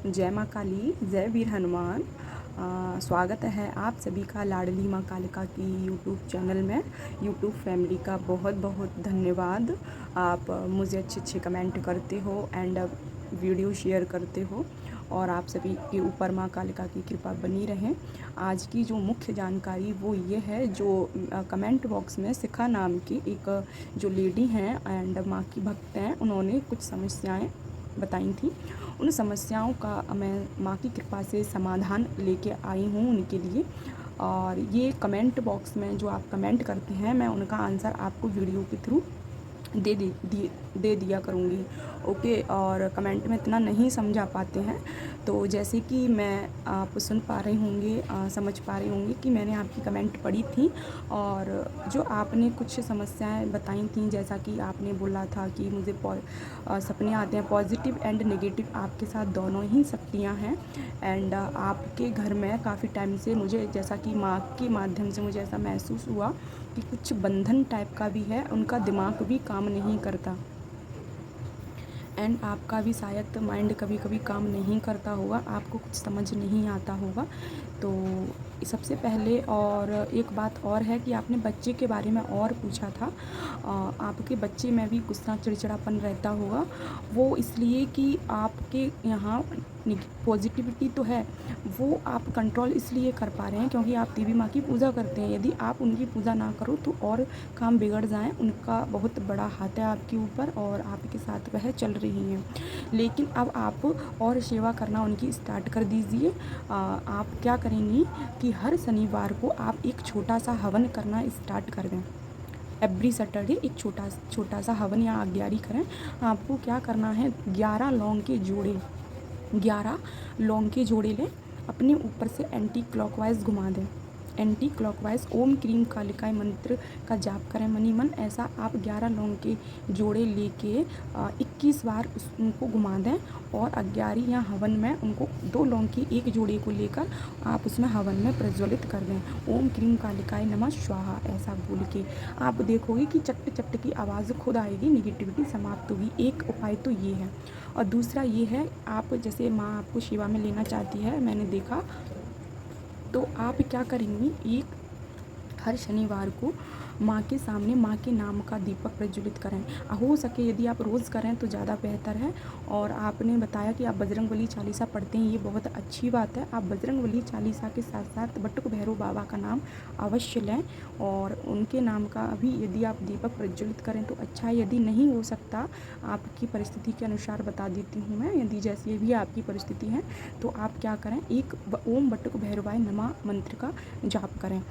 जय माँ काली, जय वीर हनुमान। स्वागत है आप सभी का लाडली माँ कालिका की यूट्यूब चैनल में। यूट्यूब फैमिली का बहुत बहुत धन्यवाद। आप मुझे अच्छे अच्छे कमेंट करते हो एंड वीडियो शेयर करते हो और आप सभी के ऊपर माँ कालिका की कृपा बनी रहे। आज की जो मुख्य जानकारी वो ये है, जो कमेंट बॉक्स में शिखा नाम की एक जो लेडी हैं एंड माँ की भक्त हैं, उन्होंने कुछ समस्याएं बताई थी। उन समस्याओं का मैं माँ की कृपा से समाधान लेके आई हूँ उनके लिए। और ये कमेंट बॉक्स में जो आप कमेंट करते हैं, मैं उनका आंसर आपको वीडियो के थ्रू दे दिया करूँगी। ओके। और कमेंट में इतना नहीं समझा पाते हैं, तो जैसे कि मैं आप सुन पा रहे होंगे, समझ पा रहे होंगे कि मैंने आपकी कमेंट पढ़ी थी और जो आपने कुछ समस्याएं बताई थी, जैसा कि आपने बोला था कि मुझे सपने आते हैं, पॉजिटिव एंड नेगेटिव आपके साथ दोनों ही शक्तियाँ हैं। एंड आपके घर में काफ़ी टाइम से मुझे, जैसा कि माँ के माध्यम से मुझे ऐसा महसूस हुआ कि कुछ बंधन टाइप का भी है, उनका दिमाग भी काम नहीं करता एंड आपका भी शायद माइंड कभी कभी काम नहीं करता होगा, आपको कुछ समझ नहीं आता होगा। तो सबसे पहले और एक बात और है कि आपने बच्चे के बारे में और पूछा था। आपके बच्चे में भी गुस्सा चिड़चिड़ापन रहता होगा। वो इसलिए कि आपके यहाँ पॉजिटिविटी तो है, वो आप कंट्रोल इसलिए कर पा रहे हैं क्योंकि आप देवी माँ की पूजा करते हैं। यदि आप उनकी पूजा ना करो तो और काम बिगड़ जाएं। उनका बहुत बड़ा हाथ है आपके ऊपर और आपके साथ वह चल रही हैं। लेकिन अब आप और सेवा करना उनकी स्टार्ट कर दीजिए। आप क्या करेंगी कि हर शनिवार को आप एक छोटा सा हवन करना स्टार्ट कर दें। एवरी सैटरडे एक छोटा सा हवन या आज्ञारी करें। आपको क्या करना है, 11 लौंग के जोड़े लें, अपने ऊपर से एंटी क्लॉकवाइज घुमा दें। एंटी क्लॉकवाइज ओम क्रीम कालिकाय मंत्र का जाप करें मनी मन। ऐसा आप 11 लौंग के जोड़े लेके 21 बार उनको घुमा दें और अग्यारी या हवन में उनको 2 लौंग की एक जोड़े को लेकर आप उसमें हवन में प्रज्वलित कर दें। ओम क्रीम कालिकाय नमः स्वाहा ऐसा बोल के आप देखोगे कि चट्ट चट्ट की आवाज़ खुद आएगी, निगेटिविटी समाप्त होगी। एक उपाय तो ये है। और दूसरा ये है, आप जैसे माँ आपको सेवा में लेना चाहती है, मैंने देखा, तो आप क्या करेंगी, एक हर शनिवार को माँ के सामने माँ के नाम का दीपक प्रज्वलित करें। हो सके यदि आप रोज़ करें तो ज़्यादा बेहतर है। और आपने बताया कि आप बजरंगबली चालीसा पढ़ते हैं, ये बहुत अच्छी बात है। आप बजरंगबली चालीसा के साथ साथ बटुक भैरव बाबा का नाम अवश्य लें और उनके नाम का भी यदि आप दीपक प्रज्वलित करें तो अच्छा है। यदि नहीं हो सकता, आपकी परिस्थिति के अनुसार बता देती हूँ मैं, यदि जैसी भी आपकी परिस्थिति है तो आप क्या करें, एक ओम बटुक भैरवाय नमः मंत्र का जाप करें।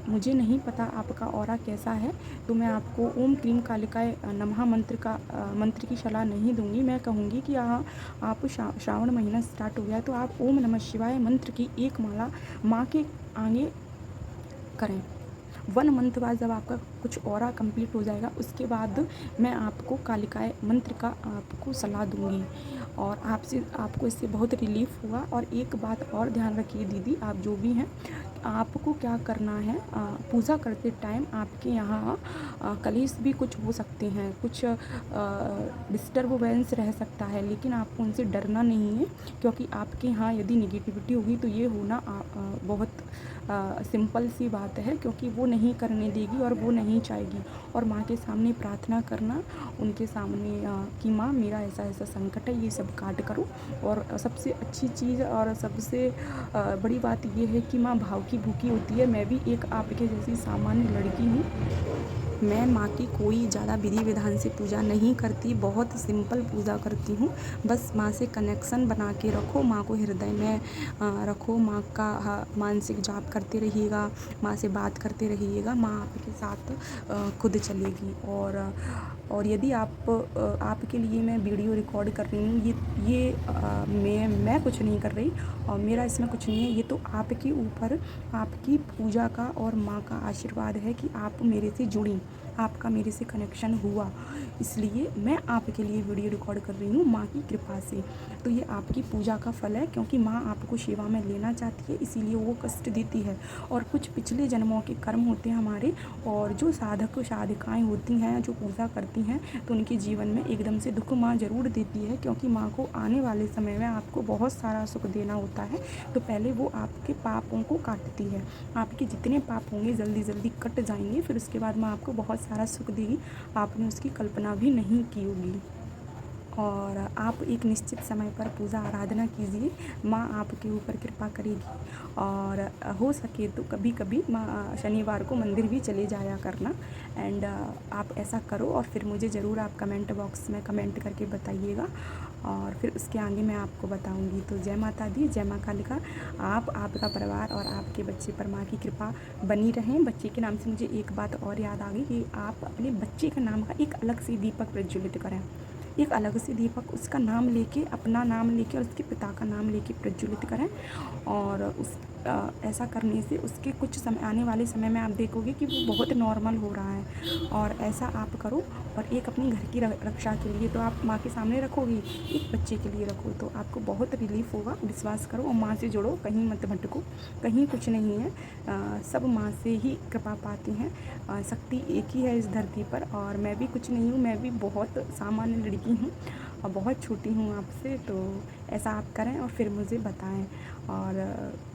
मुझे नहीं पता आपका ऑरा कैसा है, तो मैं आपको ओम क्रीम कालिकाय नमः मंत्र की सलाह नहीं दूंगी। मैं कहूँगी कि आप श्रावण महीना स्टार्ट हो गया तो आप ओम नमः शिवाय मंत्र की एक माला माँ के आगे करें। 1 मंथ बाद जब आपका कुछ ऑरा कंप्लीट हो जाएगा, उसके बाद मैं आपको कालिकाय मंत्र का आपको सलाह दूंगी और आपको इससे बहुत रिलीफ होगा। और एक बात और ध्यान रखिए दीदी, आप जो भी हैं, आपको क्या करना है, पूजा करते टाइम आपके यहाँ कलेश भी कुछ हो सकते हैं, कुछ डिस्टर्बेंस रह सकता है, लेकिन आपको उनसे डरना नहीं है क्योंकि आपके यहाँ यदि निगेटिविटी होगी तो ये होना बहुत सिंपल सी बात है, क्योंकि वो नहीं करने देगी और वो नहीं चाहेगी। और माँ के सामने प्रार्थना करना, उनके सामने कि माँ मेरा ऐसा ऐसा संकट है, ये सब काट करो। और सबसे अच्छी चीज़ और सबसे बड़ी बात ये है कि माँ भाव की भूखी होती है। मैं भी एक आपके जैसी सामान्य लड़की हूँ। मैं माँ की कोई ज़्यादा विधि विधान से पूजा नहीं करती, बहुत सिंपल पूजा करती हूँ। बस माँ से कनेक्शन बना के रखो, माँ को हृदय में रखो, माँ का मानसिक जाप करते रहिएगा, माँ से बात करते रहिएगा, माँ आपके साथ खुद चलेगी। और यदि आपके लिए मैं वीडियो रिकॉर्ड कर रही हूँ, ये मैं कुछ नहीं कर रही और मेरा इसमें कुछ नहीं है। ये तो आपके ऊपर आपकी पूजा का और माँ का आशीर्वाद है कि आप मेरे से जुड़ी। आपका मेरे से कनेक्शन हुआ, इसलिए मैं आपके लिए वीडियो रिकॉर्ड कर रही हूँ माँ की कृपा से। तो ये आपकी पूजा का फल है, क्योंकि माँ आपको सेवा में लेना चाहती है, इसीलिए वो कष्ट देती है। और कुछ पिछले जन्मों के कर्म होते हैं हमारे, और जो साधक साधिकाएँ होती हैं जो पूजा करती हैं, तो उनके जीवन में एकदम से दुख माँ ज़रूर देती है, क्योंकि माँ को आने वाले समय में आपको बहुत सारा सुख देना होता है। तो पहले वो आपके पापों को काटती है, आपके जितने पाप होंगे जल्दी जल्दी कट जाएंगे, फिर उसके बाद माँ आपको बहुत सारा सुख देगी, आपने उसकी कल्पना भी नहीं की होगी। और आप एक निश्चित समय पर पूजा आराधना कीजिए, माँ आपके ऊपर कृपा करेगी। और हो सके तो कभी कभी माँ शनिवार को मंदिर भी चले जाया करना। एंड आप ऐसा करो, और फिर मुझे ज़रूर आप कमेंट बॉक्स में कमेंट करके बताइएगा, और फिर उसके आगे मैं आपको बताऊंगी। तो जय माता दी, जय माँ कालिका। आप, आपका परिवार और आपके बच्चे पर माँ की कृपा बनी रहें। बच्चे के नाम से मुझे एक बात और याद आ गई कि आप अपने बच्चे के नाम का एक अलग से दीपक प्रज्वलित करें, एक अलग से दीपक उसका नाम लेके, अपना नाम लेके और उसके पिता का नाम लेके प्रज्वलित करें। और ऐसा करने से उसके कुछ समय, आने वाले समय में आप देखोगे कि वो बहुत नॉर्मल हो रहा है। और ऐसा आप करो। और एक अपनी घर की रक्षा के लिए तो आप माँ के सामने रखोगी, एक बच्चे के लिए रखो, तो आपको बहुत रिलीफ होगा। विश्वास करो और माँ से जुड़ो, कहीं मत भटको, कहीं कुछ नहीं है। सब माँ से ही कृपा पाती हैं। शक्ति एक ही है इस धरती पर, और मैं भी कुछ नहीं हूँ, मैं भी बहुत सामान्य लड़की हूँ और बहुत छोटी हूँ आपसे। तो ऐसा आप करें और फिर मुझे बताएं। और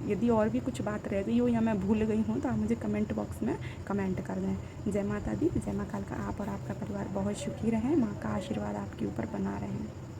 यदि और भी कुछ बात रह गई हो या मैं भूल गई हूँ तो आप मुझे कमेंट बॉक्स में कमेंट कर दें। जय माता दी, जय माँ कालिका। आप और आपका परिवार बहुत सुखी रहें, माँ का आशीर्वाद आपके ऊपर बना रहे।